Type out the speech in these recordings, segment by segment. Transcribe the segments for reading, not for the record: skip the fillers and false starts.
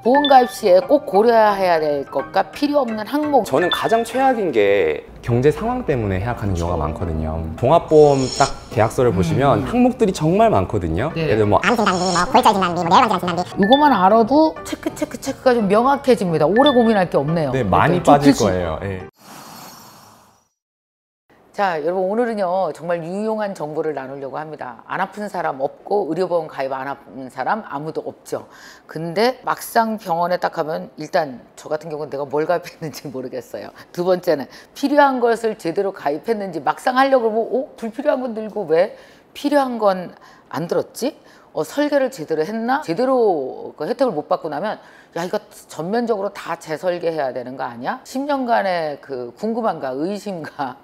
보험 가입 시에 꼭 고려해야 될 것과 필요 없는 항목. 저는 가장 최악인 게 경제 상황 때문에 해약하는 경우가 많거든요. 종합보험 딱 계약서를 보시면 항목들이 정말 많거든요. 네. 예를 들어 뭐 암 진단비, 고혈당 진단비, 뇌혈관 진단비. 이거만 알아도 체크가 좀 명확해집니다. 오래 고민할 게 없네요. 네, 많이 빠질 거예요. 네. 자, 여러분 오늘은요 정말 유용한 정보를 나누려고 합니다. 안 아픈 사람 없고 의료보험 가입 안 아픈 사람 아무도 없죠. 근데 막상 병원에 딱 가면 일단 저 같은 경우는 내가 뭘 가입했는지 모르겠어요. 두 번째는 필요한 것을 제대로 가입했는지 막상 하려고 그러면 불필요한 건 들고 왜 필요한 건 안 들었지? 설계를 제대로 했나? 제대로 그 혜택을 못 받고 나면 야 이거 전면적으로 다 재설계해야 되는 거 아니야? 10년간의 그 궁금함과 의심과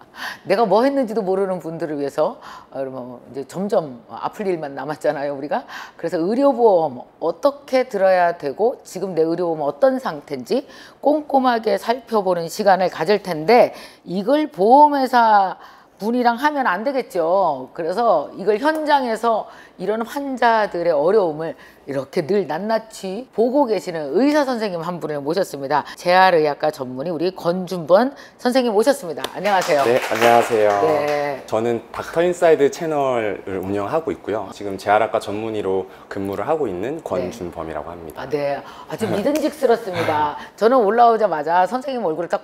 내가 뭐 했는지도 모르는 분들을 위해서 여러분 이제 점점 아플 일만 남았잖아요 우리가. 그래서 의료보험 어떻게 들어야 되고 지금 내 의료보험 어떤 상태인지 꼼꼼하게 살펴보는 시간을 가질 텐데 이걸 보험회사 분이랑 하면 안 되겠죠. 그래서 이걸 현장에서 이런 환자들의 어려움을 이렇게 늘 낱낱이 보고 계시는 의사 선생님 한 분을 모셨습니다. 재활의학과 전문의 우리 권준번 선생님 모셨습니다. 안녕하세요. 네, 안녕하세요. 네. 저는 닥터인사이드 채널을 운영하고 있고요. 지금 재활학과 전문의로 근무를 하고 있는 권준범이라고 합니다. 네. 아주 믿음직스럽습니다. 저는 올라오자마자 선생님 얼굴을 딱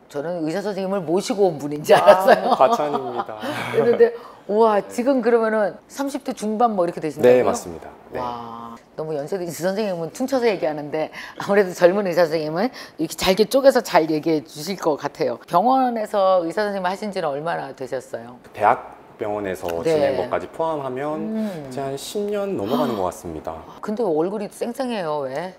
저는 의사 선생님을 모시고 온 분인지 알았어요. 과찬입니다. 그런데 우와 지금 그러면은 30대 중반 뭐 이렇게 되신다고요? 네, 맞습니다. 네. 와 너무 연세도 있으신 선생님은 퉁쳐서 얘기하는데 아무래도 젊은 의사 선생님은 이렇게 잘게 쪼개서 잘 얘기해 주실 것 같아요. 병원에서 의사 선생님 하신 지는 얼마나 되셨어요? 대학병원에서 네. 지낸 것까지 포함하면 이제 한 10년 넘어가는 것 같습니다. 근데 얼굴이 쌩쌩해요 왜?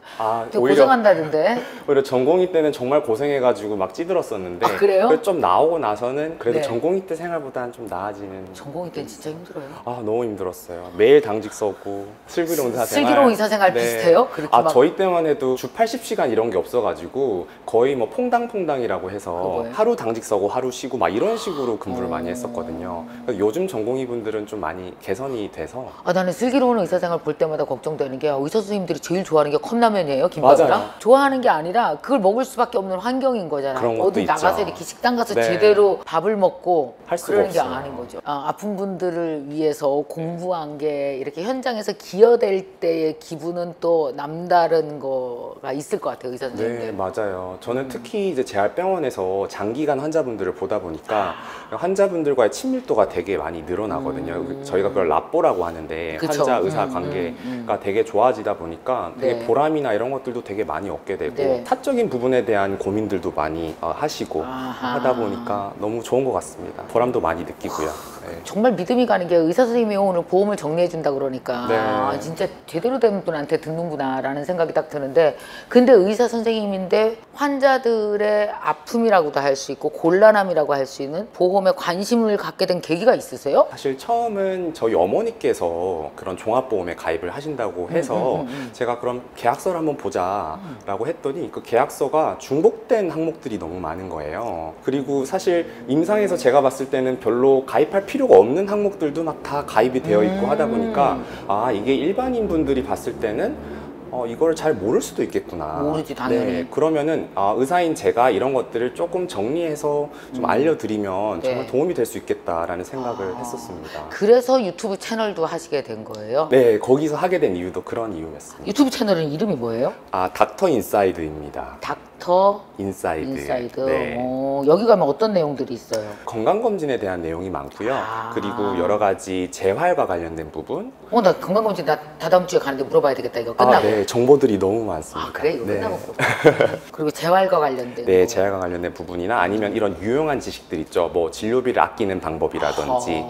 되게 오히려 고생한다던데. 오히려 전공의 때는 정말 고생해가지고 막 찌들었었는데 그래요? 좀 나오고 나서는 그래도 네. 전공의 때 생활보다는 좀 나아지는. 전공의 때는 진짜 힘들어요. 너무 힘들었어요. 매일 당직 서고 슬기로운 의사생활. 슬기로운 의사생활 비슷해요? 그렇게 막... 저희 때만 해도 주 80시간 이런 게 없어가지고 거의 뭐 퐁당퐁당이라고 해서 그거예요? 하루 당직 서고 하루 쉬고 막 이런 식으로 근무를 많이 했었거든요. 요즘 전공의 분들은 좀 많이 개선이 돼서. 나는 슬기로운 의사생활 볼 때마다 걱정되는 게 의사 선생님들이 제일 좋아하는 게 컵라면이에요? 김밥이랑? 맞아요. 좋아하는 게 아니라 그걸 먹을 수밖에 없는 환경인 거잖아요. 그런 것도 어디 있죠. 나가서 이렇게 식당 가서 네. 제대로 밥을 먹고 할 수가 그러는 게 없어요. 아닌 거죠. 아픈 분들을 위해서 공부한 게 이렇게 현장에서 기여될 때의 기분은 또 남다른 거가 있을 것 같아요, 의사 선생님들. 네, 맞아요. 저는 특히 이제 재활병원에서 장기간 환자분들을 보다 보니까 환자분들과의 친밀도가 되게 많이 늘어나거든요. 저희가 그걸 랍보라고 하는데 그쵸. 환자 의사 관계가 되게 좋아지다 보니까 되게 네. 보람이나 이런 것들도 되게 많이 얻게 되고 네. 사적인 부분에 대한 고민들도 많이 하시고 하다 보니까 너무 좋은 것 같습니다. 보람도 많이 느끼고요. 네. 정말 믿음이 가는 게 의사 선생님이 오늘 보험을 정리해 준다 그러니까 네. 진짜 제대로 된 분한테 듣는구나 라는 생각이 딱 드는데, 근데 의사 선생님인데 환자들의 아픔이라고도 할 수 있고 곤란함이라고 할 수 있는 보험에 관심을 갖게 된 계기가 있으세요? 사실 처음은 저희 어머니께서 그런 종합보험에 가입을 하신다고 해서 제가 그럼 계약서를 한번 보자 라고 했더니 그 계약서가 중복된 항목들이 너무 많은 거예요. 그리고 사실 임상에서 제가 봤을 때는 별로 가입할 필요가 없는 항목들도 막 다 가입이 되어 있고 하다 보니까 이게 일반인 분들이 봤을 때는 이걸 잘 모를 수도 있겠구나. 모르지 당연히. 네, 그러면은 의사인 제가 이런 것들을 조금 정리해서 좀 알려드리면 네. 정말 도움이 될 수 있겠다라는 생각을 했었습니다. 그래서 유튜브 채널도 하시게 된 거예요? 네, 거기서 하게 된 이유도 그런 이유였습니다. 유튜브 채널은 이름이 뭐예요? 닥터 인사이드입니다. 닥터 인사이드. 인사이드. 네. 여기 가면 어떤 내용들이 있어요? 건강검진에 대한 내용이 많고요. 그리고 여러 가지 재활과 관련된 부분. 나 건강검진 다다음 주에 가는데 물어봐야 되겠다. 이거 끝나고. 네, 정보들이 너무 많습니다. 그래? 이거 네. 끝나고 물어봐. 그리고 재활과 관련된 네, 거. 재활과 관련된 부분이나 아니면 이런 유용한 지식들 있죠. 뭐 진료비를 아끼는 방법이라든지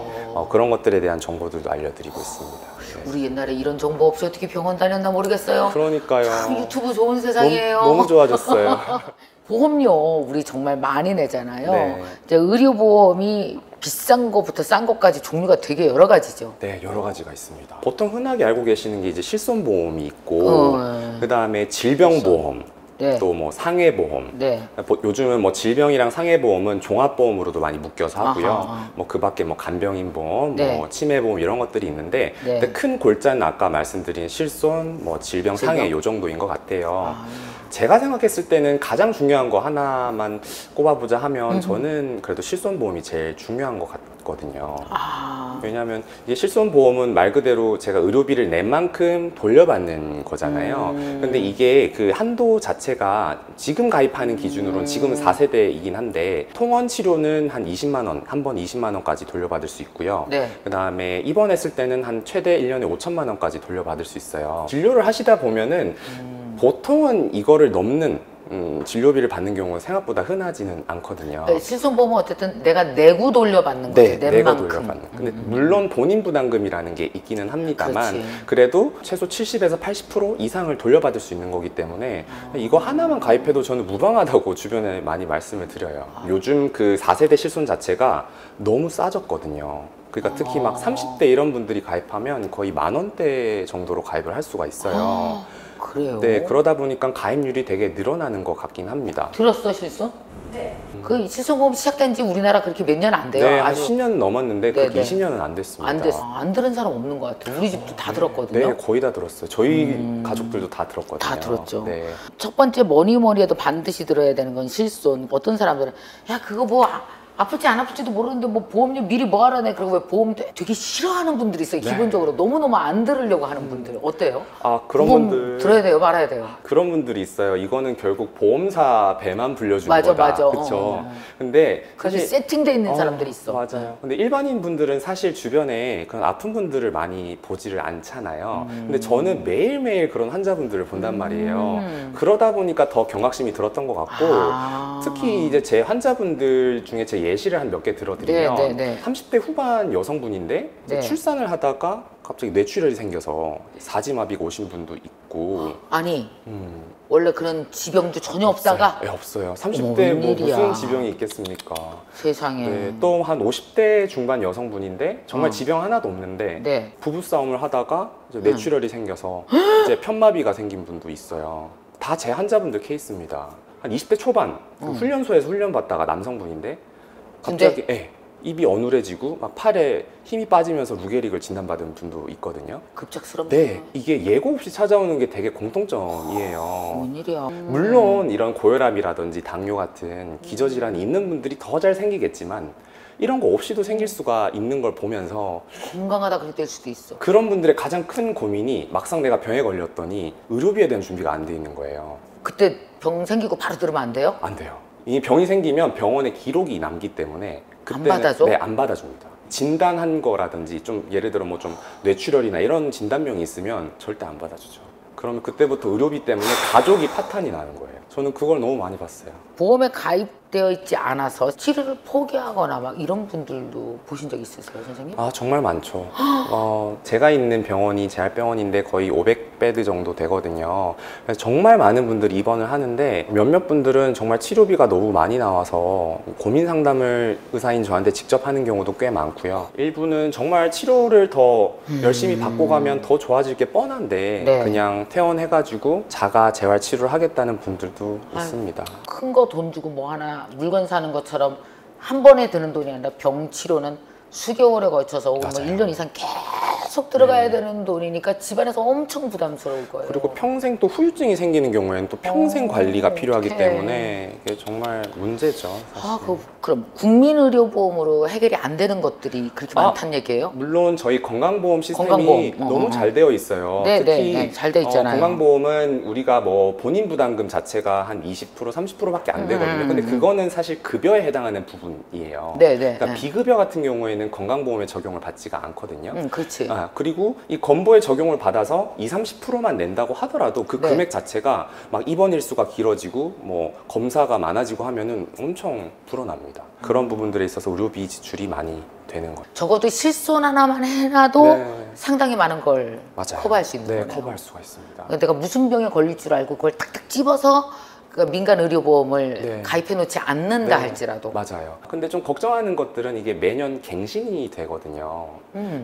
그런 것들에 대한 정보들도 알려드리고 있습니다. 네. 우리 옛날에 이런 정보 없이 어떻게 병원 다녔나 모르겠어요. 그러니까요. 참 유튜브 좋은 세상이에요. 너무 좋아졌어요. 보험료 우리 정말 많이 내잖아요. 네. 이제 의료보험이 비싼 거부터 싼 것까지 종류가 되게 여러 가지죠. 네, 여러 가지가 있습니다. 보통 흔하게 알고 계시는 게 이제 실손보험이 있고, 그 다음에 질병보험, 네. 또 뭐 상해보험. 네. 요즘은 뭐 질병이랑 상해보험은 종합보험으로도 많이 묶여서 하고요. 아하. 뭐 그 밖에 뭐 간병인보험, 네. 뭐 치매보험 이런 것들이 있는데 네. 근데 큰 골자는 아까 말씀드린 실손, 뭐 질병, 상해 질병? 요 정도인 것 같아요. 아. 제가 생각했을 때는 가장 중요한 거 하나만 꼽아보자 하면 저는 그래도 실손보험이 제일 중요한 것 같거든요. 아. 왜냐하면 이게 실손보험은 말 그대로 제가 의료비를 낸 만큼 돌려받는 거잖아요. 근데 이게 그 한도 자체가 지금 가입하는 기준으로는 지금은 4세대이긴 한데 통원 치료는 한 20만 원, 한 번 20만 원까지 돌려받을 수 있고요. 네. 그 다음에 입원했을 때는 한 최대 1년에 5천만 원까지 돌려받을 수 있어요. 진료를 하시다 보면은 보통은 이거를 넘는 진료비를 받는 경우는 생각보다 흔하지는 않거든요. 네, 실손보험은 어쨌든 내가 내고 돌려받는 거지. 네, 낸 내가 만큼. 돌려받는. 근데 물론 본인 부담금이라는 게 있기는 합니다만 그렇지. 그래도 최소 70에서 80% 이상을 돌려받을 수 있는 거기 때문에 이거 하나만 가입해도 저는 무방하다고 주변에 많이 말씀을 드려요. 요즘 그 4세대 실손 자체가 너무 싸졌거든요. 그러니까 특히 막 30대 이런 분들이 가입하면 거의 10,000원대 정도로 가입을 할 수가 있어요. 그래요? 네, 그러다 보니까 가입률이 되게 늘어나는 것 같긴 합니다. 들었어, 실손? 네. 그 실손보험 시작된 지 우리나라 그렇게 몇 년 안 돼요. 네, 한 아주 10년 넘었는데 네, 그 네. 20년은 안 됐습니다. 안 됐어. 안 들은 사람 없는 것 같아. 우리 집도 다 들었거든요. 네, 거의 다 들었어요. 저희 가족들도 다 들었거든요. 다 들었죠. 네. 첫 번째 뭐니 해도 반드시 들어야 되는 건 실손. 어떤 사람들은 야 그거 뭐 아플지 안 아플지도 모르는데 뭐 보험료 미리 뭐 하라네. 그리고 왜 보험 되게 싫어하는 분들이 있어요. 네. 기본적으로 너무너무 안 들으려고 하는 분들. 어때요? 아, 그런 보험 분들 들어야 돼요, 말아야 돼요. 그런 분들이 있어요. 이거는 결국 보험사 배만 불려주는 맞아, 거다. 맞아. 그렇죠. 근데 그게 사실 세팅돼 있는 사람들이 있어. 맞아요. 근데 일반인 분들은 사실 주변에 그런 아픈 분들을 많이 보지를 않잖아요. 근데 저는 매일매일 그런 환자분들을 본단 말이에요. 그러다 보니까 더 경각심이 들었던 것 같고 아. 특히 이제 제 환자분들 중에 제 예시를 한 몇 개 들어드리면 네, 네, 네. 30대 후반 여성분인데 네. 출산을 하다가 갑자기 뇌출혈이 생겨서 사지마비가 오신 분도 있고 아니 원래 그런 지병도 전혀 없다가 네, 없어요. 어머, 30대 뭐 웬일이야. 무슨 지병이 있겠습니까? 세상에. 네, 또 한 50대 중반 여성분인데 정말 지병 하나도 없는데 네. 부부싸움을 하다가 이제 뇌출혈이 생겨서 이제 편마비가 생긴 분도 있어요. 다 제 환자분들 케이스입니다. 한 20대 초반 그 훈련소에서 훈련받다가 남성분인데 갑자기 입이 어눌해지고 막 팔에 힘이 빠지면서 루게릭을 진단받은 분도 있거든요. 급작스럽다. 네, 이게 예고 없이 찾아오는 게 되게 공통점이에요. 웬일이야. 물론 이런 고혈압이라든지 당뇨 같은 기저질환이 있는 분들이 더 잘 생기겠지만 이런 거 없이도 생길 수가 있는 걸 보면서 건강하다 그렇게 될 수도 있어. 그런 분들의 가장 큰 고민이 막상 내가 병에 걸렸더니 의료비에 대한 준비가 안 돼 있는 거예요. 그때 병 생기고 바로 들으면 안 돼요? 안 돼요. 이 병이 생기면 병원에 기록이 남기 때문에 그때는 받아줘? 네, 안 받아줍니다. 진단한 거라든지 좀 예를 들어 뭐 좀 뇌출혈이나 이런 진단명이 있으면 절대 안 받아주죠. 그러면 그때부터 의료비 때문에 가족이 파탄이 나는 거예요. 저는 그걸 너무 많이 봤어요. 보험에 가입되어 있지 않아서 치료를 포기하거나 막 이런 분들도 보신 적 있으세요, 선생님? 아, 정말 많죠. 제가 있는 병원이 재활병원인데 거의 500베드 정도 되거든요. 그래서 정말 많은 분들이 입원을 하는데 몇몇 분들은 정말 치료비가 너무 많이 나와서 고민 상담을 의사인 저한테 직접 하는 경우도 꽤 많고요. 일부는 정말 치료를 더 열심히 받고 가면 더 좋아질 게 뻔한데 네. 그냥 퇴원해가지고 자가 재활 치료를 하겠다는 분들도 아유. 있습니다. 큰 거 돈 주고 뭐 하나 물건 사는 것처럼 한 번에 드는 돈이 아니라 병 치료는 수개월에 걸쳐서 뭐 맞아요. 1년 이상 계속 들어가야 되는 돈이니까 집안에서 엄청 부담스러울 거예요. 그리고 평생 또 후유증이 생기는 경우에는 또 평생 관리가 필요하기 오케이. 때문에 이게 정말 문제죠. 사실. 아, 그럼 국민의료보험으로 해결이 안 되는 것들이 그렇게 많다는 얘기예요? 물론 저희 건강보험 시스템이 건강보험. 너무 잘 되어 있어요. 네, 특히 네, 잘 돼 있잖아요. 건강보험은 우리가 뭐 본인 부담금 자체가 한 20% 30%밖에 안 되거든요. 근데 그거는 사실 급여에 해당하는 부분이에요. 네, 네, 그러니까 네. 비급여 같은 경우에는 건강보험에 적용을 받지가 않거든요. 그렇지. 그리고 이 건보에 적용을 받아서 20, 30%만 낸다고 하더라도 그 네. 금액 자체가 막 입원 일수가 길어지고 뭐 검사가 많아지고 하면은 엄청 불어납니다. 그런 부분들에 있어서 의료비 지출이 많이 되는 거예요. 적어도 실손 하나만 해놔도 네. 상당히 많은 걸 맞아요. 커버할 수 있는 네, 거네요. 커버할 수가 있습니다. 내가 무슨 병에 걸릴 줄 알고 그걸 탁탁 집어서 그러니까 민간 의료보험을 네. 가입해 놓지 않는다 네. 할지라도. 맞아요. 근데 좀 걱정하는 것들은 이게 매년 갱신이 되거든요.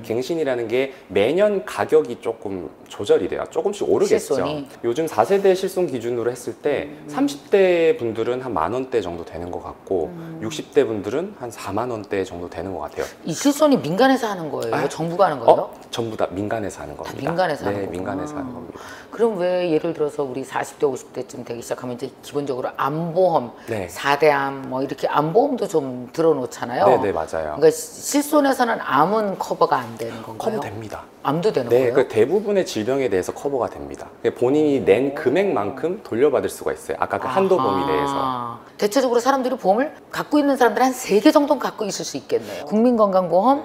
갱신이라는 게 매년 가격이 조금 조절이 돼요. 조금씩 오르겠죠. 실손이? 요즘 4세대 실손 기준으로 했을 때 30대 분들은 한 10,000원대 정도 되는 것 같고 60대 분들은 한 40,000원대 정도 되는 것 같아요. 이 실손이 민간에서 하는 거예요? 정부가 하는 거예요? 전부 다 민간에서 하는 겁니다. 민간에서 하는 네, 거구나. 민간에서 하는 겁니다. 그럼 왜 예를 들어서 우리 40대, 50대쯤 되기 시작하면 이제 기본적으로 암보험, 네. 4대암 뭐 이렇게 암보험도 좀 들어놓잖아요. 네, 네, 맞아요. 그러니까 실손에서는 암은 커버가 안 되는 건가요? 커버됩니다. 암도 되는 네, 거예요? 그 대부분의 질병에 대해서 커버가 됩니다. 본인이 낸 금액만큼 돌려받을 수가 있어요. 아까 그 한도 범위 내에서. 대체적으로 사람들이 보험을 갖고 있는 사람들 한 3개 정도는 갖고 있을 수 있겠네요. 국민건강보험,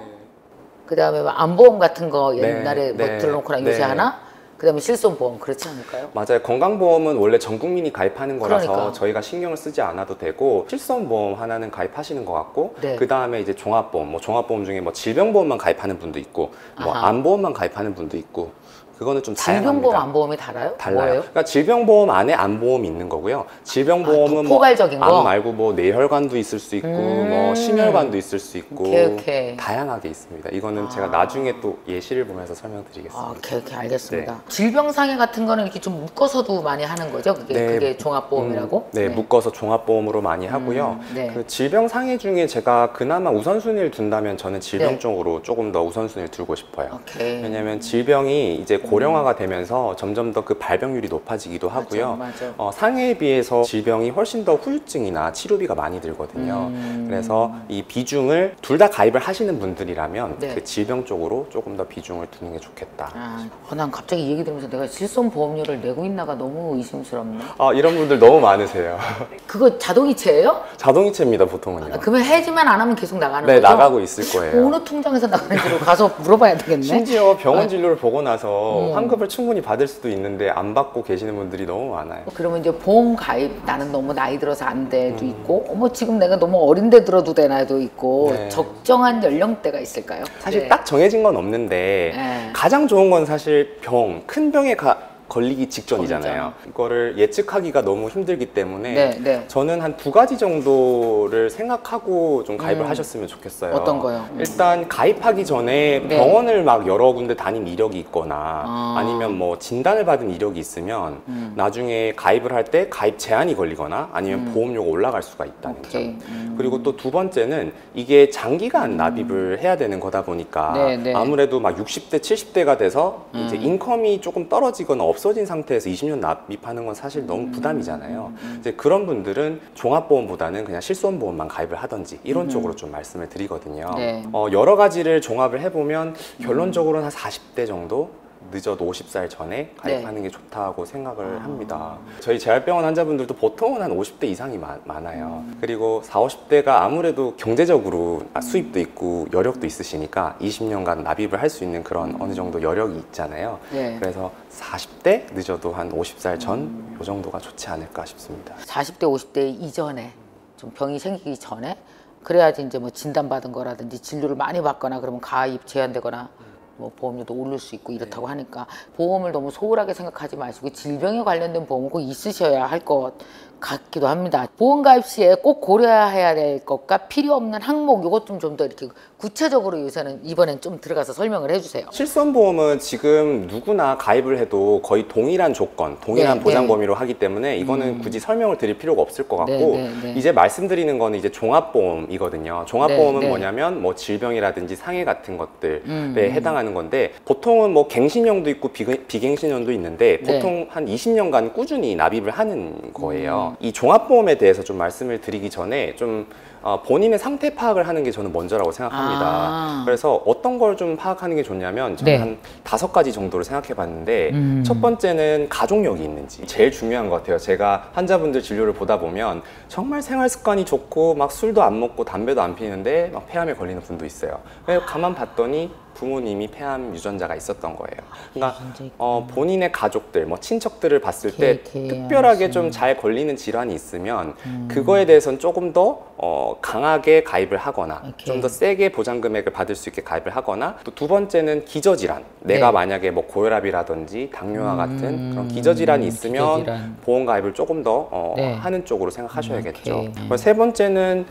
그다음에 뭐 암보험 같은 거 옛날에 뭐 네, 들어놓거나 네. 요새 하나, 그다음에 실손보험 그렇지 않을까요? 맞아요. 건강보험은 원래 전 국민이 가입하는 거라서 그러니까. 저희가 신경을 쓰지 않아도 되고 실손보험 하나는 가입하시는 것 같고 네. 그 다음에 이제 종합보험, 뭐 종합보험 중에 뭐 질병보험만 가입하는 분도 있고 뭐 아하. 암보험만 가입하는 분도 있고 그거는 좀 다양합니다. 질병보험, 암보험이 달라요? 달라요. 뭐예요? 그러니까 질병보험 안에 암보험이 있는 거고요. 질병보험은 아, 포괄적인 뭐 거? 암 말고 뭐 뇌혈관도 있을 수 있고 뭐 심혈관도 있을 수 있고 오케이. 다양하게 있습니다. 이거는 제가 나중에 또 예시를 보면서 설명드리겠습니다. 오케이, 알겠습니다. 네. 질병상해 같은 거는 이렇게 좀 묶어서도 많이 하는 거죠? 그게 종합보험이라고? 네, 묶어서 종합보험으로 많이 하고요. 네. 그 질병상해 중에 제가 그나마 우선순위를 둔다면 저는 질병 네. 쪽으로 조금 더 우선순위를 두고 싶어요. 오케이. 왜냐하면 질병이 이제 고령화가 되면서 점점 더 그 발병률이 높아지기도 하고요. 맞아. 상해에 비해서 질병이 훨씬 더 후유증이나 치료비가 많이 들거든요. 그래서 이 비중을 둘 다 가입을 하시는 분들이라면 네. 그 질병 쪽으로 조금 더 비중을 두는 게 좋겠다. 난 갑자기 이 얘기 들으면서 내가 실손보험료를 내고 있나가 너무 의심스럽네. 이런 분들 너무 많으세요. 그거 자동이체예요? 자동이체입니다, 보통은요. 그러면 해지만 안 하면 계속 나가는 네, 거죠? 나가고 있을 거예요. 어느 통장에서 나가는지로 가서 물어봐야 되겠네. 심지어 병원 진료를 보고 나서 환급을 충분히 받을 수도 있는데 안 받고 계시는 분들이 너무 많아요. 그러면 이제 보험 가입 나는 너무 나이 들어서 안 돼도 있고 지금 내가 너무 어린데 들어도 되나도 있고 네. 적정한 연령대가 있을까요? 사실 네. 딱 정해진 건 없는데 네. 가장 좋은 건 사실 큰 병에 걸리기 직전이잖아요. 이거를 예측하기가 너무 힘들기 때문에 네. 저는 한 2가지 정도를 생각하고 좀 가입을 하셨으면 좋겠어요. 어떤 거요? 일단 가입하기 전에 네. 병원을 막 여러 군데 다닌 이력이 있거나 아니면 뭐 진단을 받은 이력이 있으면 나중에 가입을 할 때 가입 제한이 걸리거나 아니면 보험료가 올라갈 수가 있다는 오케이. 점. 그리고 또 2번째는 이게 장기간 납입을 해야 되는 거다 보니까 네. 아무래도 막 60대, 70대가 돼서 이제 인컴이 조금 떨어지거나 없어진 상태에서 20년 납입하는 건 사실 너무 부담이잖아요. 이제 그런 분들은 종합보험보다는 그냥 실손보험만 가입을 하든지 이런 쪽으로 좀 말씀을 드리거든요. 네. 여러 가지를 종합을 해보면 결론적으로는 한 40대 정도? 늦어도 50살 전에 가입하는 게 좋다고 생각을 합니다. 저희 재활병원 환자분들도 보통은 한 50대 이상이 많아요. 그리고 40, 50대가 아무래도 경제적으로 수입도 있고 여력도 있으시니까 20년간 납입을 할 수 있는 그런 어느 정도 여력이 있잖아요. 네. 그래서 40대 늦어도 한 50살 전 이 정도가 좋지 않을까 싶습니다. 40대 50대 이전에 좀 병이 생기기 전에 그래야지 이제 뭐 진단받은 거라든지 진료를 많이 받거나 그러면 가입 제한되거나 뭐 보험료도 오를 수 있고 이렇다고 하니까 보험을 너무 소홀하게 생각하지 마시고 질병에 관련된 보험은 꼭 있으셔야 할 것 같기도 합니다. 보험 가입 시에 꼭 고려해야 될 것과 필요 없는 항목 이것 좀 더 이렇게 구체적으로 요새는 이번엔 좀 들어가서 설명을 해주세요. 실손보험은 지금 누구나 가입을 해도 거의 동일한 조건, 동일한 네, 보장 네. 범위로 하기 때문에 이거는 굳이 설명을 드릴 필요가 없을 것 같고 네. 이제 말씀드리는 거는 이제 종합보험이거든요. 종합보험은 네. 뭐냐면 뭐 질병이라든지 상해 같은 것들에 해당하는 건데 보통은 뭐 갱신형도 있고 비갱신형도 있는데 보통 한 20년간 꾸준히 납입을 하는 거예요. 이 종합보험에 대해서 좀 말씀을 드리기 전에 좀 본인의 상태 파악을 하는 게 저는 먼저라고 생각합니다. 그래서 어떤 걸 좀 파악하는 게 좋냐면 저는 네. 한 5가지 정도를 생각해 봤는데 첫 번째는 가족력이 있는지 제일 중요한 것 같아요. 제가 환자분들 진료를 보다 보면 정말 생활 습관이 좋고 막 술도 안 먹고 담배도 안 피는데 막 폐암에 걸리는 분도 있어요. 가만 봤더니 부모님이 폐암 유전자가 있었던 거예요. 그러니까 유전자 있구나. 본인의 가족들, 뭐 친척들을 봤을 때 계획, 특별하게 좀 잘 걸리는 질환이 있으면 그거에 대해서는 조금 더 강하게 가입을 하거나 좀 더 세게 보장 금액을 받을 수 있게 가입을 하거나, 또 두 번째는 기저질환. 내가 네. 만약에 뭐 고혈압이라든지 당뇨와 같은 그런 기저질환이 있으면 기저질환. 보험 가입을 조금 더 네. 하는 쪽으로 생각하셔야겠죠. 오케이. 그리고 세 번째는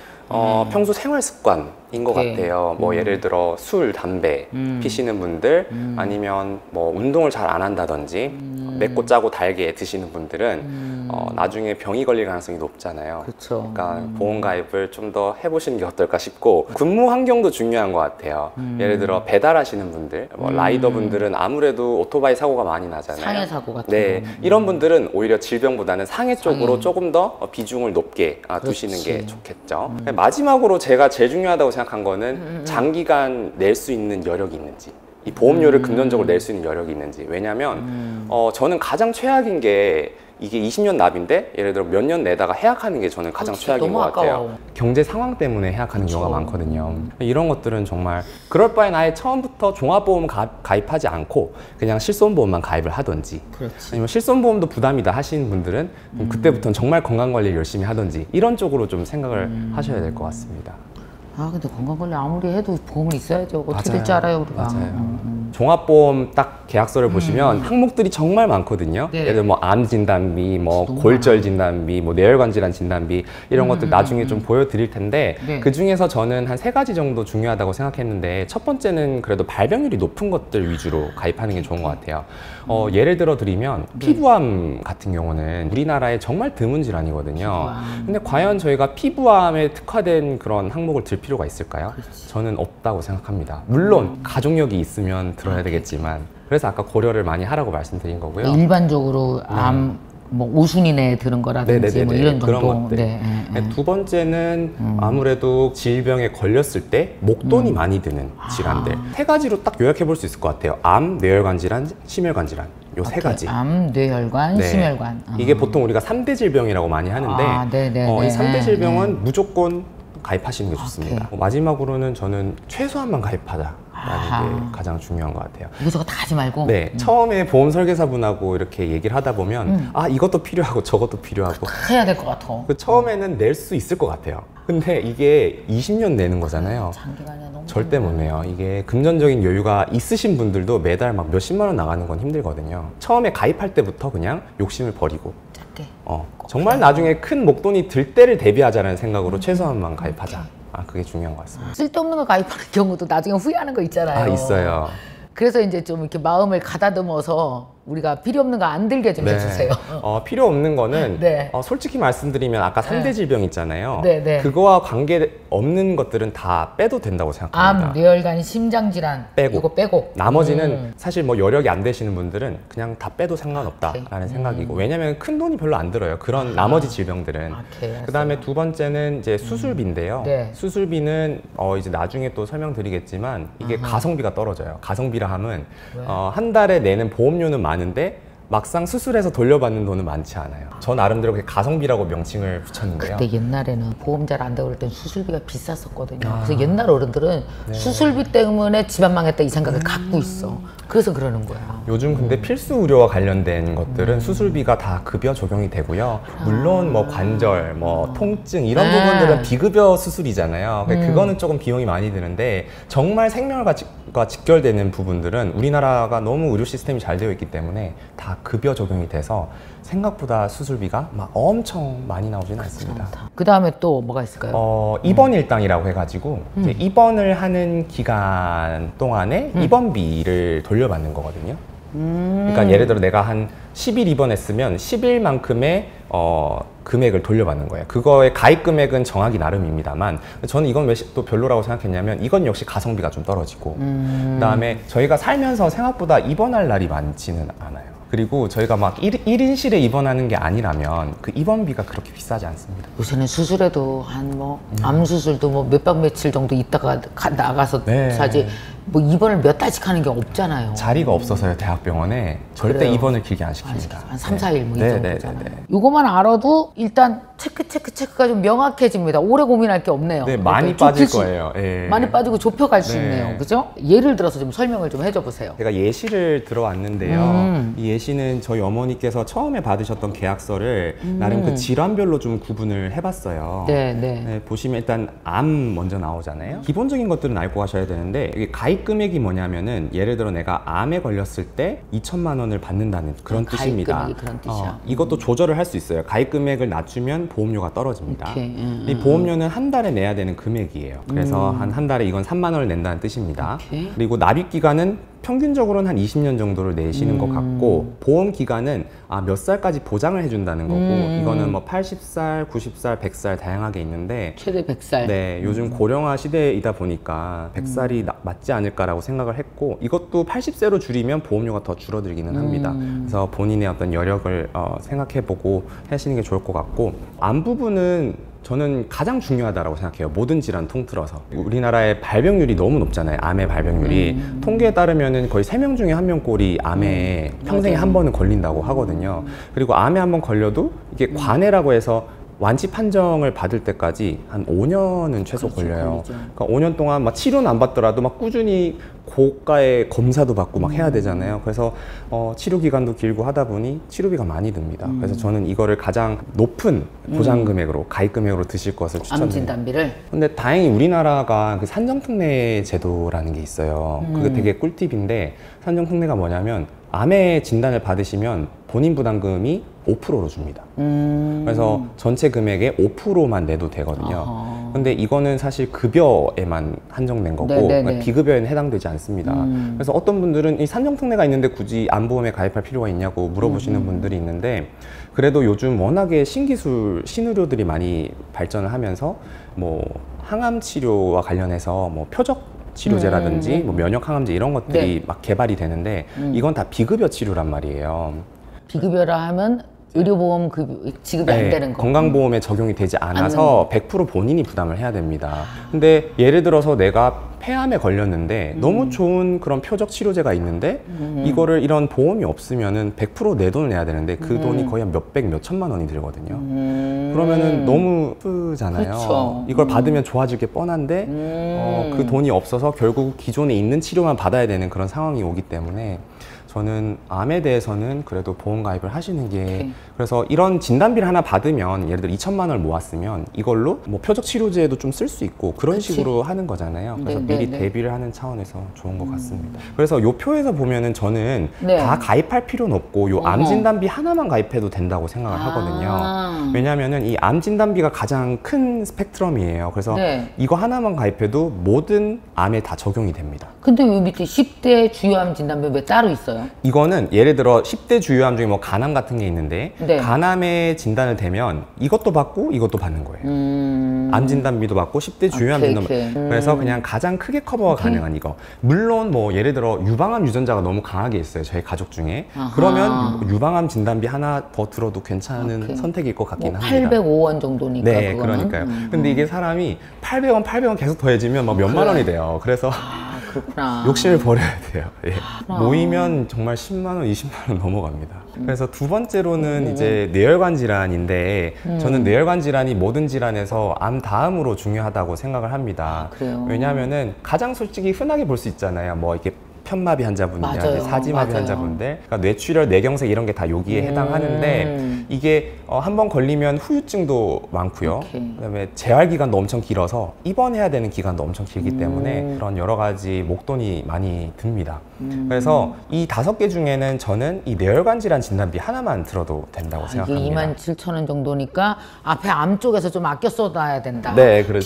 평소 생활 습관인 것 오케이. 같아요. 뭐 예를 들어 술, 담배 피시는 분들, 아니면 뭐 운동을 잘 안 한다든지 맵고 짜고 달게 드시는 분들은 나중에 병이 걸릴 가능성이 높잖아요. 그렇죠. 그러니까 보험 가입을 좀 더 해보시는 게 어떨까 싶고, 근무 환경도 중요한 것 같아요. 예를 들어 배달하시는 분들, 뭐 라이더 분들은 아무래도 오토바이 사고가 많이 나잖아요. 상해 사고 같은 네, 거. 이런 분들은 오히려 질병보다는 상해 쪽으로 상해. 조금 더 비중을 높게 두시는 게 그렇지. 좋겠죠. 마지막으로 제가 제일 중요하다고 생각한 거는 장기간 낼 수 있는 여력이 있는지, 이 보험료를 금전적으로 낼 수 있는 여력이 있는지. 왜냐면 저는 가장 최악인 게, 이게 20년 납인데 예를 들어 몇 년 내다가 해약하는 게 저는 가장 그렇지, 최악인 너무 것 같아요. 아까워. 경제 상황 때문에 해약하는 경우가 많거든요. 이런 것들은 정말 그럴 바엔 아예 처음부터 종합보험 가입하지 않고 그냥 실손보험만 가입을 하든지, 그렇지. 아니면 실손보험도 부담이다 하시는 분들은 그때부터는 정말 건강관리를 열심히 하든지, 이런 쪽으로 좀 생각을 하셔야 될 것 같습니다. 아 근데 건강관리 아무리 해도 보험은 있어야죠. 어떻게 될지 알아요 우리가. 맞아요. 종합보험 딱 계약서를 보시면 항목들이 정말 많거든요. 네. 예를 들어 뭐 암 진단비, 뭐 너무 골절 진단비, 뭐 뇌혈관 질환 진단비, 이런 것들 나중에 좀 보여드릴 텐데, 네. 그 중에서 저는 한 3가지 정도 중요하다고 생각했는데, 첫 번째는 그래도 발병률이 높은 것들 위주로 가입하는 게 좋은 것 같아요. 예를 들어 드리면 피부암 같은 경우는 우리나라에 정말 드문 질환이거든요. 근데 과연 저희가 피부암에 특화된 그런 항목을 들 필요가 있을까요? 저는 없다고 생각합니다. 물론 가족력이 있으면 들어야 되겠지만, 그래서 아까 고려를 많이 하라고 말씀드린 거고요. 일반적으로 암 뭐 5순위 내에 드는 거라든지 뭐 이런 그런 정도. 것들. 네, 네. 두 번째는 아무래도 질병에 걸렸을 때 목돈이 많이 드는 질환들. 3가지로 딱 요약해 볼 수 있을 것 같아요. 암, 뇌혈관 질환, 심혈관 질환. 요 3가지. 암, 뇌혈관, 네. 심혈관. 이게 보통 우리가 3대 질병이라고 많이 하는데, 이 3대 질병은 무조건 가입하시는 게 좋습니다. 마지막으로는 저는 최소한만 가입하자. 라는 게 가장 중요한 것 같아요. 이거저거 다 하지 말고. 네, 처음에 보험 설계사분하고 이렇게 얘기를 하다 보면 아, 이것도 필요하고 저것도 필요하고 해야 될 것 같아. 처음에는 낼 수 있을 것 같아요. 근데 이게 20년 내는 거잖아요. 장기간에 너무 절대 못 내요. 이게 금전적인 여유가 있으신 분들도 매달 막 몇십만 원 나가는 건 힘들거든요. 처음에 가입할 때부터 그냥 욕심을 버리고 작게. 정말 나중에 큰 목돈이 들 때를 대비하자는 생각으로 최소한만 가입하자. 그게 중요한 것 같습니다. 쓸데없는 거 가입하는 경우도 나중에 후회하는 거 있잖아요. 있어요. 그래서 이제 좀 이렇게 마음을 가다듬어서 우리가 필요 없는 거 안 들게 좀 해주세요. 필요 없는 거는 네. 솔직히 말씀드리면 아까 3대 질병 있잖아요. 네, 네. 그거와 관계 없는 것들은 다 빼도 된다고 생각합니다. 암, 뇌혈관, 심장질환 빼고. 이거 빼고. 나머지는 사실 뭐 여력이 안 되시는 분들은 그냥 다 빼도 상관없다라는 생각이고, 왜냐면 큰 돈이 별로 안 들어요. 그런 나머지 질병들은. 오케이, 알았어요. 그다음에 두 번째는 이제 수술비인데요. 네. 수술비는 이제 나중에 또 설명드리겠지만 이게 가성비가 떨어져요. 가성비라 함은 한 달에 내는 보험료는 많은데 막상 수술해서 돌려받는 돈은 많지 않아요. 저 나름대로 그게 가성비라고 명칭을 붙였는데요. 근데 옛날에는 보험 잘 안 되고 그럴 땐 수술비가 비쌌었거든요. 그래서 옛날 어른들은 수술비 때문에 집안 망했다 이 생각을 갖고 있어. 그래서 그러는 거야. 요즘 근데 필수 의료와 관련된 것들은 수술비가 다 급여 적용이 되고요. 물론 뭐 관절, 뭐 통증 이런 부분들은 비급여 수술이잖아요. 그거는 조금 비용이 많이 드는데, 정말 생명과 직결되는 부분들은 우리나라가 너무 의료 시스템이 잘 되어 있기 때문에 다 급여 적용이 돼서 생각보다 수술비가 막 엄청 많이 나오지는 않습니다. 그 다음에 또 뭐가 있을까요? 입원 일당이라고 해가지고 이제 입원을 하는 기간 동안에 입원비를 돌려받는 거거든요. 그러니까 예를 들어 내가 한 10일 입원했으면 10일만큼의 금액을 돌려받는 거예요. 그거의 가입 금액은 정하기 나름입니다만, 저는 이건 왜 또 별로라고 생각했냐면, 이건 역시 가성비가 좀 떨어지고, 그다음에 저희가 살면서 생각보다 입원할 날이 많지는 않아요. 그리고 저희가 막 1인실에 입원하는 게 아니라면 그 입원비가 그렇게 비싸지 않습니다. 요새는 수술해도 한 뭐 암 수술도 뭐 몇 박 며칠 정도 있다가 나가서 사지 뭐 입원을 몇 달씩 하는 게 없잖아요. 자리가 없어서요. 대학병원에 절대 그래요. 입원을 길게 안 시킵니다. 한 3, 4일 뭐 이 네, 정도잖아요. 네. 요거만 알아도 일단 체크가 좀 명확해집니다. 오래 고민할 게 없네요. 네, 많이 그러니까 빠질 좁히시- 거예요. 예. 많이 빠지고 좁혀갈 수 네. 있네요. 그죠? 예를 들어서 좀 설명을 좀 해줘 보세요. 제가 예시를 들어왔는데요. 이 예시는 저희 어머니께서 처음에 받으셨던 계약서를 나름 그 질환별로 좀 구분을 해봤어요. 네. 네, 보시면 일단 암 먼저 나오잖아요. 기본적인 것들은 알고 가셔야 되는데 이게 가입 금액이 뭐냐면은 예를 들어 내가 암에 걸렸을 때 2천만 원을 받는다는 그런 가입 뜻입니다. 금액이 그런 뜻이야. 이것도 조절을 할 수 있어요. 가입 금액을 낮추면 보험료가 떨어집니다. 오케이. 이 보험료는 한 달에 내야 되는 금액이에요. 그래서 한 달에 이건 3만 원을 낸다는 뜻입니다. 오케이. 그리고 납입 기간은 평균적으로는 한 20년 정도를 내시는 것 같고 보험 기간은 몇 살까지 보장을 해준다는 거고 이거는 뭐 80살, 90살, 100살 다양하게 있는데 최대 100살. 네, 요즘 고령화 시대이다 보니까 100살이 맞지 않을까라고 생각을 했고 이것도 80세로 줄이면 보험료가 더 줄어들기는 합니다. 그래서 본인의 어떤 여력을 생각해보고 하시는 게 좋을 것 같고 암 부분은 저는 가장 중요하다고 생각해요. 모든 질환 통틀어서. 우리나라의 발병률이 너무 높잖아요. 암의 발병률이. 통계에 따르면 거의 3명 중에 1명꼴이 암에 평생에 한 번은 걸린다고 하거든요. 그리고 암에 한 번 걸려도 이게 관해라고 해서 완치 판정을 받을 때까지 한 5년은 최소 걸려요. 그러니까 5년 동안 막 치료는 안 받더라도 막 꾸준히 고가의 검사도 받고 막 해야 되잖아요. 그래서 치료 기간도 길고 하다 보니 치료비가 많이 듭니다. 그래서 저는 이거를 가장 높은 보장 금액으로 가입 금액으로 드실 것을 암 추천드립니다. 진단비를. 근데 다행히 우리나라가 그 산정특례 제도라는 게 있어요. 그게 되게 꿀팁인데 산정특례가 뭐냐면 암의 진단을 받으시면 본인 부담금이 5%로 줍니다. 그래서 전체 금액의 5%만 내도 되거든요. 아하. 근데 이거는 사실 급여에만 한정된 거고 네네네. 그러니까 비급여에는 해당되지 않습니다. 그래서 어떤 분들은 이 산정특례가 있는데 굳이 암보험에 가입할 필요가 있냐고 물어보시는 분들이 있는데 그래도 요즘 워낙에 신기술, 신의료들이 많이 발전을 하면서 뭐 항암 치료와 관련해서 뭐 표적 치료제라든지 뭐 면역 항암제 이런 것들이 네. 막 개발이 되는데 이건 다 비급여 치료란 말이에요. 비급여라 하면 의료보험 지급이 안 되는 거. 건강보험에 적용이 되지 않아서 100% 본인이 부담을 해야 됩니다. 근데 예를 들어서 내가 폐암에 걸렸는데 너무 좋은 그런 표적 치료제가 있는데 이거를 이런 보험이 없으면은 100% 내 돈을 내야 되는데 그 돈이 거의 한 몇백, 몇천만 원이 들거든요. 그러면은 너무 쓰잖아요. 그쵸. 이걸 받으면 좋아질 게 뻔한데 그 돈이 없어서 결국 기존에 있는 치료만 받아야 되는 그런 상황이 오기 때문에 저는 암에 대해서는 그래도 보험 가입을 하시는 게 오케이. 그래서 이런 진단비를 하나 받으면 예를 들어 2천만 원을 모았으면 이걸로 뭐 표적 치료제도 좀 쓸 수 있고 그런 그치. 식으로 하는 거잖아요. 그래서 네, 미리 네. 대비를 하는 차원에서 좋은 것 같습니다. 그래서 요 표에서 보면은 저는 네. 다 가입할 필요는 없고 요 암 어허. 진단비 하나만 가입해도 된다고 생각을 하거든요. 아. 왜냐하면은 이 암 진단비가 가장 큰 스펙트럼이에요. 그래서 네. 이거 하나만 가입해도 모든 암에 다 적용이 됩니다. 근데 왜 밑에 10대 주요암 진단비 왜 따로 있어요? 이거는 예를 들어 10대 주요암 중에 뭐 간암 같은 게 있는데 네. 간암에 진단을 대면 이것도 받고 이것도 받는 거예요. 암 진단비도 받고 10대 주요암 오케이, 진단비. 오케이. 그래서 그냥 가장 크게 커버가 가능한 이거. 물론 뭐 예를 들어 유방암 유전자가 너무 강하게 있어요. 저희 가족 중에. 아하. 그러면 유방암 진단비 하나 더 들어도 괜찮은 오케이. 선택일 것 같긴 뭐 합니다. 805원 정도니까 네, 그거는. 그러니까요. 근데 이게 사람이 800원 계속 더해지면 막 몇만 원이 돼요. 그래서 아, 그렇구나. 욕심을 버려야 돼요. 예. 모이면 정말 10만 원, 20만 원 넘어갑니다. 그래서 두 번째로는 이제 뇌혈관 질환인데 저는 뇌혈관 질환이 모든 질환에서 암 다음으로 중요하다고 생각을 합니다. 그래요? 왜냐하면은 가장 솔직히 흔하게 볼 수 있잖아요. 뭐 이렇게 편마비 환자분이나 맞아요. 사지마비 맞아요. 환자분들, 그러니까 뇌출혈, 뇌경색 이런 게 다 여기에 해당하는데 이게 한 번 걸리면 후유증도 많고요. 오케이. 그다음에 재활 기간도 엄청 길어서 입원해야 되는 기간도 엄청 길기 때문에 그런 여러 가지 목돈이 많이 듭니다. 그래서 이 5개 중에는 저는 이 뇌혈관 질환 진단비 하나만 들어도 된다고 이게 생각합니다. 27,000원 정도니까 앞에 암 쪽에서 좀 아껴 쏟아야 된다. 네, 그렇죠.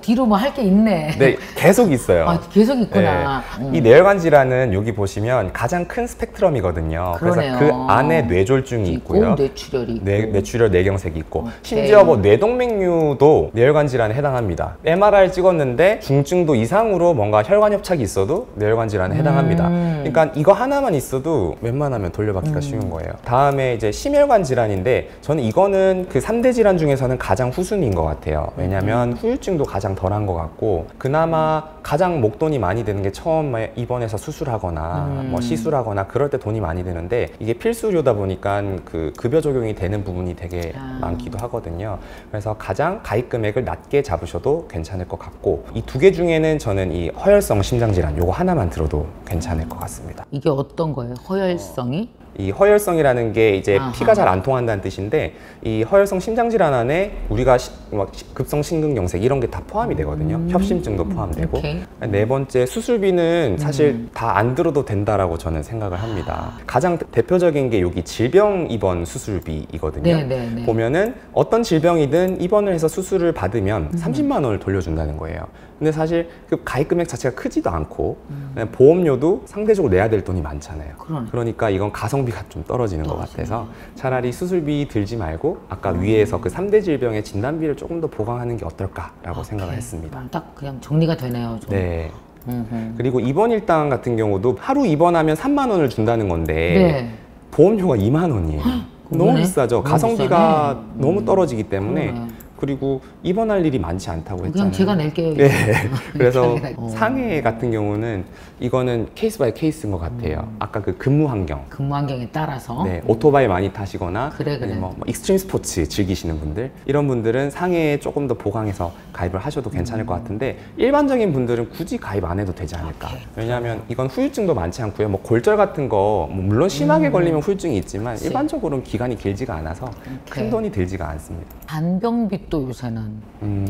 뒤로 뭐 할 게 있네. 네, 계속 있어요. 아, 계속 있구나. 네. 이 뇌혈관 질환은 여기 보시면 가장 큰 스펙트럼이거든요. 그러네요. 그래서 그 안에 뇌졸중이 있고요. 뇌출혈이 있고. 뇌출혈, 뇌경색이 있고 심지어 뭐 뇌동맥류도 뇌혈관 질환에 해당합니다. MRI 찍었는데 중증도 이상으로 뭔가 혈관 협착이 있어도 뇌혈관 질환에 해당합니다. 그러니까 이거 하나만 있어도 웬만하면 돌려받기가 쉬운 거예요. 다음에 이제 심혈관 질환인데 저는 이거는 그 3대 질환 중에서는 가장 후순위인 것 같아요. 왜냐면 후유증도 가장 덜한 것 같고 그나마 가장 목돈이 많이 드는 게 처음에 입원해서 수술하거나 뭐 시술하거나 그럴 때 돈이 많이 드는데 이게 필수료다 보니까 그 급여 적용이 되는 부분이 부분이 되게 많기도 하거든요. 그래서 가장 가입 금액을 낮게 잡으셔도 괜찮을 것 같고, 이 두 개 중에는 저는 이 허혈성 심장질환 요거 하나만 들어도 괜찮을 것 같습니다. 이게 어떤 거예요? 허혈성이? 이 허혈성이라는 게 이제 아하. 피가 잘 안 통한다는 뜻인데, 이 허혈성 심장질환 안에 우리가 막 급성 심근경색 이런 게 다 포함이 되거든요. 협심증도 포함되고. 오케이. 네 번째, 수술비는 사실 다 안 들어도 된다라고 저는 생각을 합니다. 가장 대표적인 게 여기 질병 입원 수술비이거든요. 네네네. 보면은 어떤 질병이든 입원을 해서 수술을 받으면 30만 원을 돌려준다는 거예요. 근데 사실 그 가입 금액 자체가 크지도 않고 보험료도 상대적으로 내야 될 돈이 많잖아요. 그러니까 이건 가성비가 좀 떨어지는 것 같아서 차라리 수술비 들지 말고 아까 위에서 그 3대 질병의 진단비를 조금 더 보강하는 게 어떨까라고 생각을 했습니다. 딱 그냥 정리가 되네요. 좀. 네. 그리고 입원 일당 같은 경우도 하루 입원하면 3만 원을 준다는 건데 네. 보험료가 2만 원이에요. 너무 그러네. 비싸죠. 너무 가성비가 비싸네. 너무 떨어지기 때문에. 그러네. 그리고 입원할 일이 많지 않다고 했잖아요. 그냥 제가 낼게요. 네. 그래서 어. 상해 같은 경우는 이거는 케이스 바이 케이스인 것 같아요. 아까 그 근무 환경. 근무 환경에 따라서. 네, 오토바이 많이 타시거나 그래. 아니면 뭐 익스트림 스포츠 즐기시는 분들, 이런 분들은 상해에 조금 더 보강해서 가입을 하셔도 괜찮을 것 같은데, 일반적인 분들은 굳이 가입 안 해도 되지 않을까. 왜냐하면 이건 후유증도 많지 않고요. 뭐 골절 같은 거 뭐 물론 심하게 걸리면 후유증이 있지만 그치. 일반적으로는 기간이 길지가 않아서 큰 돈이 들지가 않습니다. 간병비 또 요새는.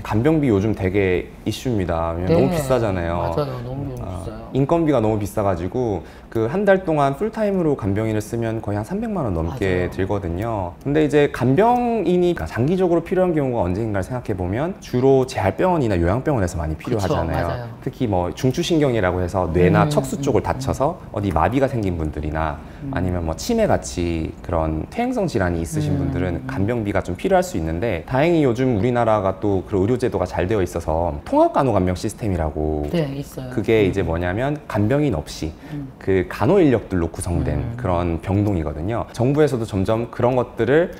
간병비 요즘 되게 이슈입니다. 왜냐면 네. 너무 비싸잖아요. 맞아요. 너무 비싸요. 인건비가 너무 비싸가지고 그 한 달 동안 풀타임으로 간병인을 쓰면 거의 한 300만 원 넘게 맞아요. 들거든요. 근데 이제 간병인이 장기적으로 필요한 경우가 언제인가를 생각해 보면 주로 재활병원이나 요양병원에서 많이 필요하잖아요. 맞아요. 특히 뭐 중추신경이라고 해서 뇌나 척수 쪽을 다쳐서 어디 마비가 생긴 분들이나 아니면 뭐 치매 같이 그런 퇴행성 질환이 있으신 분들은 간병비가 좀 필요할 수 있는데, 다행히 요즘 우리나라가 또 그런 의료제도가 잘 되어 있어서 통합간호간병 시스템이라고. 네, 있어요. 그게 이제 뭐냐면 간병인 없이 그 간호 인력들로 구성된 그런 병동이거든요. 정부에서도 점점 그런 것들을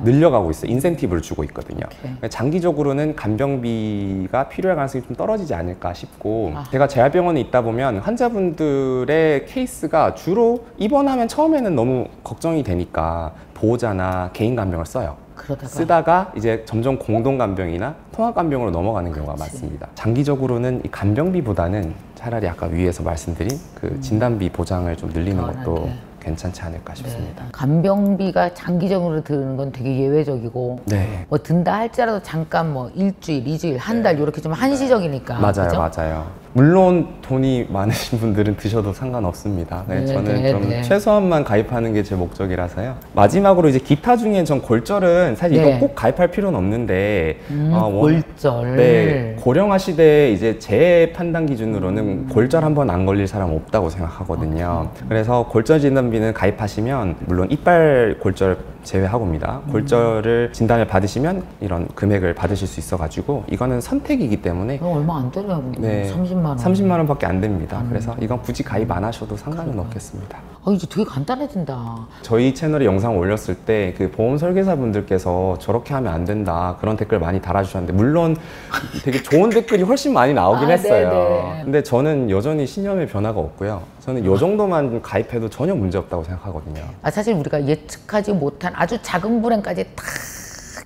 늘려가고 있어요. 인센티브를 주고 있거든요. 그러니까 장기적으로는 간병비가 필요할 가능성이 좀 떨어지지 않을까 싶고, 제가 재활병원에 있다 보면 환자분들의 케이스가 주로 입원하면 처음에는 너무 걱정이 되니까 보호자나 개인 간병을 써요. 쓰다가 이제 점점 공동간병이나 통합간병으로 넘어가는 경우가 많습니다. 장기적으로는 이 간병비보다는 차라리 아까 위에서 말씀드린 그 진단비 보장을 좀 늘리는 것도 괜찮지 않을까 싶습니다. 네. 간병비가 장기적으로 드는 건 되게 예외적이고, 네. 뭐 든다 할지라도 잠깐 뭐 일주일, 이주일, 한 달 이렇게 좀 한시적이니까. 맞아요, 그죠? 맞아요. 물론 돈이 많으신 분들은 드셔도 상관없습니다. 네, 저는 좀 최소한만 가입하는 게 제 목적이라서요. 마지막으로 이제 기타 중에 전 골절은 사실 이거 꼭 가입할 필요는 없는데, 골절. 네, 고령화 시대에 이제 제 판단 기준으로는 골절 한 번 안 걸릴 사람 없다고 생각하거든요. 그래서 골절 진단비는 가입하시면 물론 이빨 골절 제외하고입니다. 골절을 진단을 받으시면 이런 금액을 받으실 수 있어가지고 이거는 선택이기 때문에. 얼마 안 들어요. 네, 30만 원. 30만 원밖에 안 됩니다. 그래서 이건 굳이 가입 안 하셔도 상관은 없겠습니다. 이제 되게 간단해진다. 저희 채널에 영상 올렸을 때 그 보험 설계사분들께서 저렇게 하면 안 된다 그런 댓글 많이 달아주셨는데, 물론 되게 좋은 댓글이 훨씬 많이 나오긴 했어요. 네네. 근데 저는 여전히 신념의 변화가 없고요. 저는 이 정도만 가입해도 전혀 문제 없다고 생각하거든요. 사실 우리가 예측하지 못한 아주 작은 불행까지 다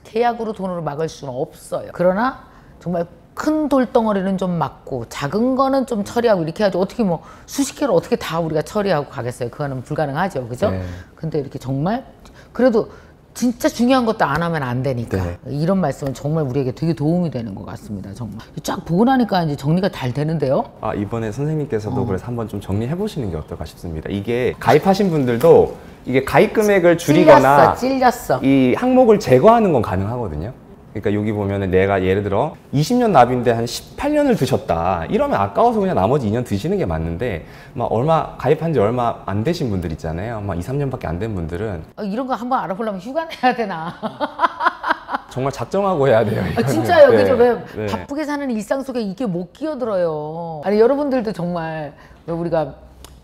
계약으로 돈으로 막을 수는 없어요. 그러나 정말 큰 돌덩어리는 좀 막고 작은 거는 좀 처리하고 이렇게 해야지, 어떻게 뭐 수십 개를 어떻게 다 우리가 처리하고 가겠어요. 그거는 불가능하죠. 그죠? 네. 근데 이렇게 정말 그래도 진짜 중요한 것도 안 하면 안 되니까. 네. 이런 말씀은 정말 우리에게 되게 도움이 되는 것 같습니다. 정말 쫙 보고 나니까 이제 정리가 잘 되는데요. 이번에 선생님께서도 그래서 한번 좀 정리해 보시는 게 어떨까 싶습니다. 이게 가입하신 분들도 이게 가입 금액을 줄이거나 찔렸어. 이 항목을 제거하는 건 가능하거든요. 그러니까 여기 보면은 내가 예를 들어 20년 납인데 한 18년을 드셨다 이러면 아까워서 그냥 나머지 2년 드시는 게 맞는데, 막 얼마 가입한 지 얼마 안 되신 분들 있잖아요. 막 2, 3년밖에 안 된 분들은 이런 거 한번 알아보려면 휴가 내야 되나? 정말 작정하고 해야 돼요. 진짜요. 그죠? 왜 네. 바쁘게 사는 일상 속에 이게 못 끼어들어요. 아니, 여러분들도 정말 왜 우리가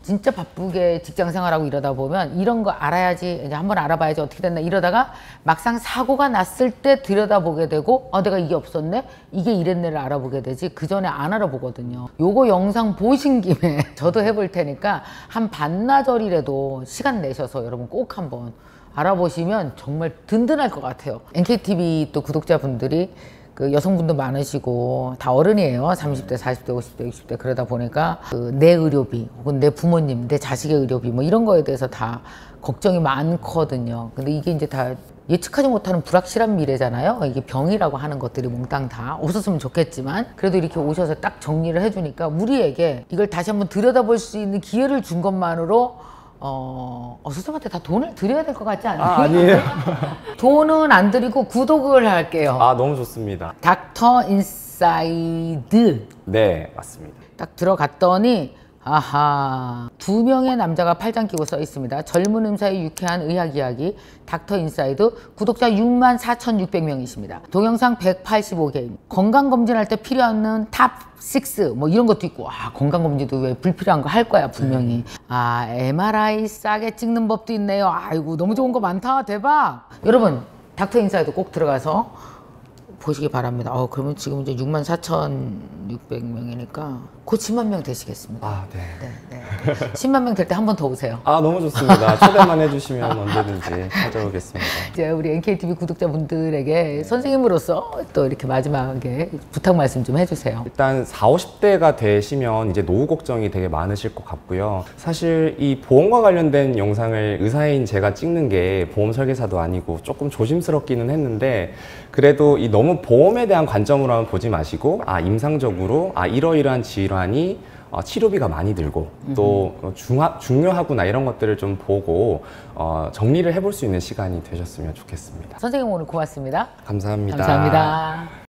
진짜 바쁘게 직장 생활하고 이러다 보면 이런 거 알아야지, 이제 한번 알아봐야지 어떻게 됐나 이러다가 막상 사고가 났을 때 들여다보게 되고, 내가 이게 없었네? 이게 이랬네를 알아보게 되지, 그 전에 안 알아보거든요. 요거 영상 보신 김에 저도 해볼 테니까 한 반나절이라도 시간 내셔서 여러분 꼭 한번 알아보시면 정말 든든할 것 같아요. NKTV 또 구독자분들이 그 여성분도 많으시고 다 어른이에요. 30대, 40대, 50대, 60대 그러다 보니까 그 내 의료비 혹은 내 부모님, 내 자식의 의료비 뭐 이런 거에 대해서 다 걱정이 많거든요. 근데 이게 이제 다 예측하지 못하는 불확실한 미래잖아요. 이게 병이라고 하는 것들이 몽땅 다 없었으면 좋겠지만 그래도 이렇게 오셔서 딱 정리를 해주니까 우리에게 이걸 다시 한번 들여다볼 수 있는 기회를 준 것만으로 선생님한테 다 돈을 드려야 될 것 같지 않아요? 아니에요. 돈은 안 드리고 구독을 할게요. 너무 좋습니다. 닥터 인사이드 네, 맞습니다. 딱 들어갔더니 아하, 2명의 남자가 팔짱 끼고 써 있습니다. 젊은 의사의 유쾌한 의학 이야기 닥터 인사이드 구독자 64,600명이십니다. 동영상 185개. 건강검진할 때 필요한 탑6 뭐 이런 것도 있고 건강검진도 왜 불필요한 거 할 거야 분명히. MRI 싸게 찍는 법도 있네요. 아이고 너무 좋은 거 많다. 대박. 여러분 닥터 인사이드 꼭 들어가서 보시기 바랍니다. 그러면 지금 이제 64,600명이니까 곧 10만 명 되시겠습니다. 네. 네. 10만 명 될 때 한 번 더 오세요. 너무 좋습니다. 초대만 해주시면 언제든지 찾아오겠습니다. 이제 우리 NKTV 구독자분들에게 선생님으로서 또 이렇게 마지막에 부탁 말씀 좀 해주세요. 일단 40, 50대가 되시면 이제 노후 걱정이 되게 많으실 것 같고요. 사실 이 보험과 관련된 영상을 의사인 제가 찍는 게 보험 설계사도 아니고 조금 조심스럽기는 했는데 그래도 이 너무 보험에 대한 관점으로 한번 보지 마시고 임상적으로 이러이러한 질환이 치료비가 많이 들고 또 중요하구나 이런 것들을 좀 보고 정리를 해볼 수 있는 시간이 되셨으면 좋겠습니다. 선생님 오늘 고맙습니다. 감사합니다. 감사합니다.